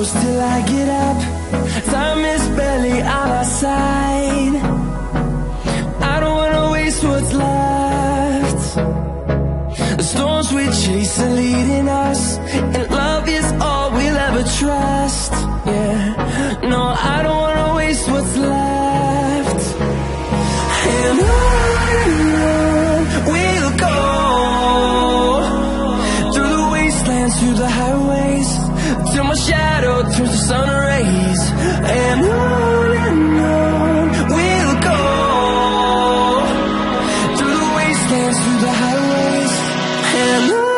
close till I get up. Time is barely on our side. I don't wanna waste what's left. The storms we chase are leading us, and love is all we'll ever trust. Yeah, no, I don't wanna waste what's left. And on we'll go, through the wastelands, through the highways, till my shadow turns to sun rays. And on we'll go, through the wastelands, through the highways, and on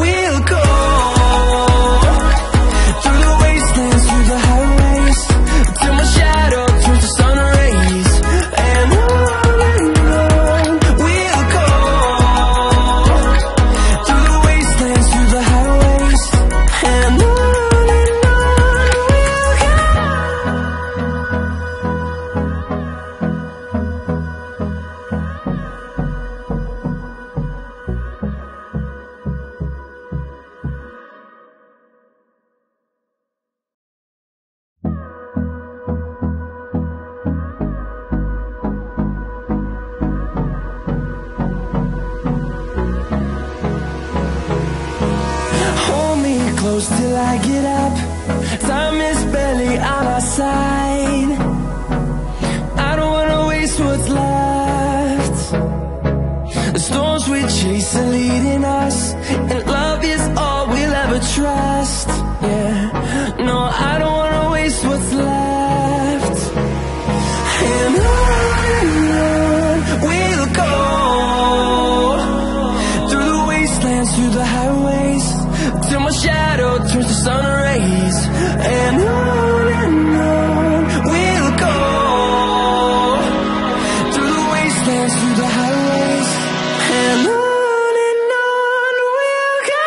we'll go. Till I get up, time is barely on our side. I don't wanna waste what's left. The storms we chase are leading us, and love is all we'll ever trust. Yeah, no, I don't wanna waste what's left. And on we'll go, through the wastelands, through the highways, till my shadow turns to sun rays. And on we'll go, through the wastelands, through the highways, and on we'll go.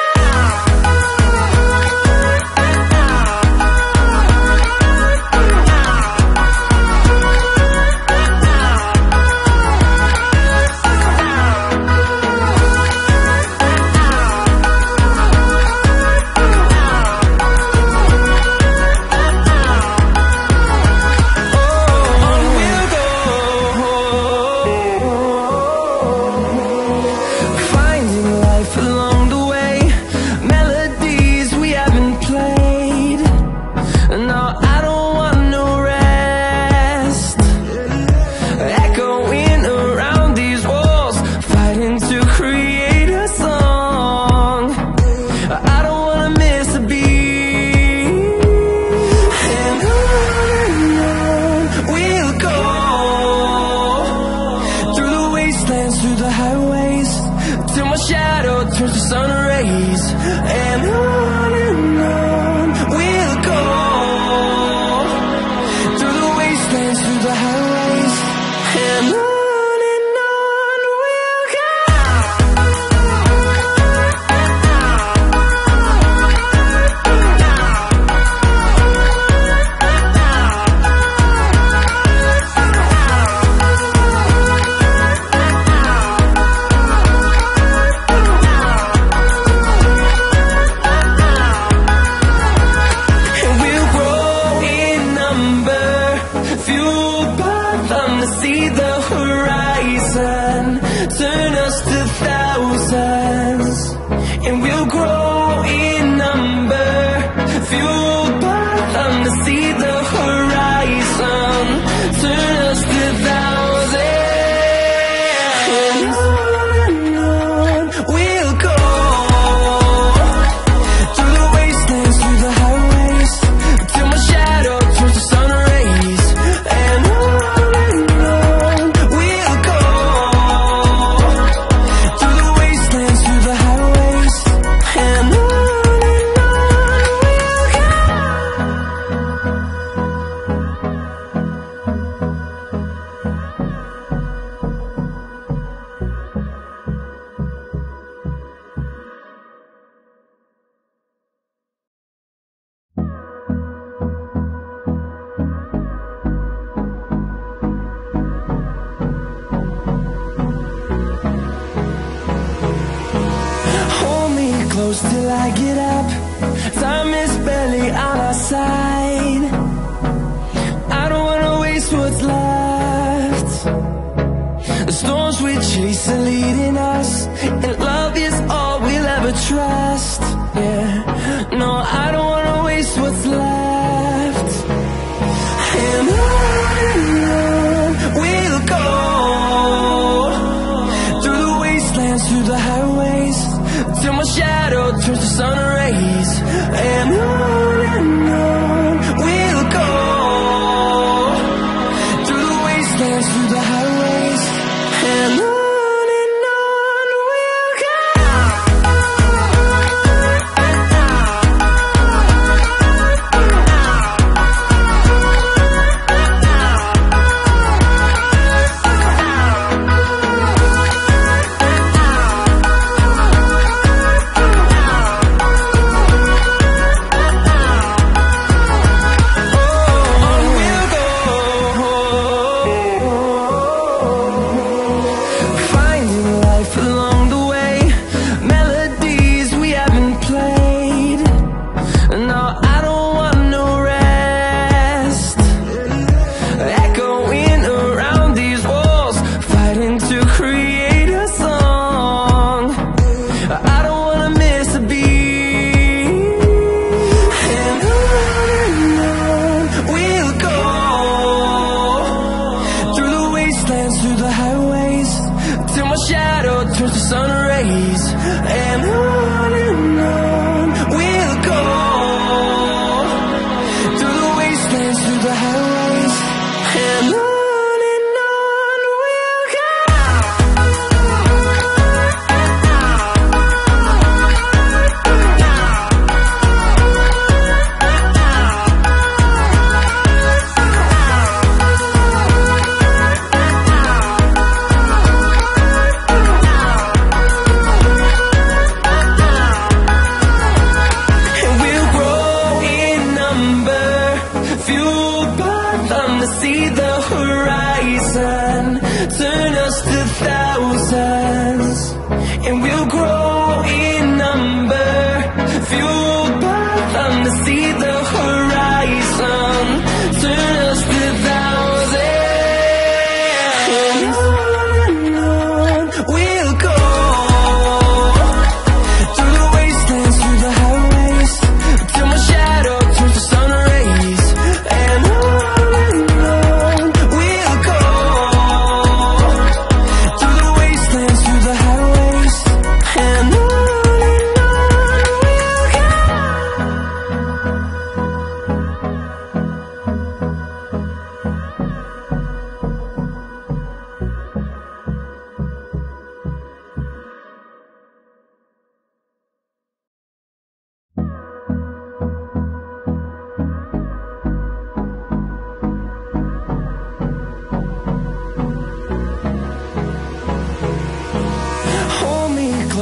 sun rays. And on we'll go, through the wastelands, through the highways. And on we'll go. See the horizon, turn us to thousands, and we'll grow in number, fueled by them to see the horizon, turn us to thousands, and on we'll go, through the wastelands, through the highways, till my shadow turns to sun rays. And close till I get up, time is barely on our side. I don't wanna waste what's left. The storms we chase are leading us, and love is all we'll ever trust. Yeah, no, I don't wanna waste what's left. And on we'll go, through the wastelands, through the highways, till my shadow turns to sun rays. And on we'll go, through the wastelands, through the highways. And on we'll go.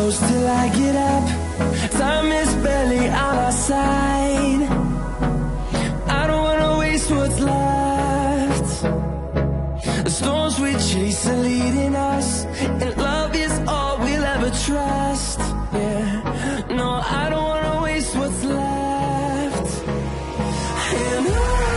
close till I get up. Time is barely on our side. I don't wanna waste what's left. The storms we chase are leading us, and love is all we'll ever trust. Yeah, no, I don't wanna waste what's left. And on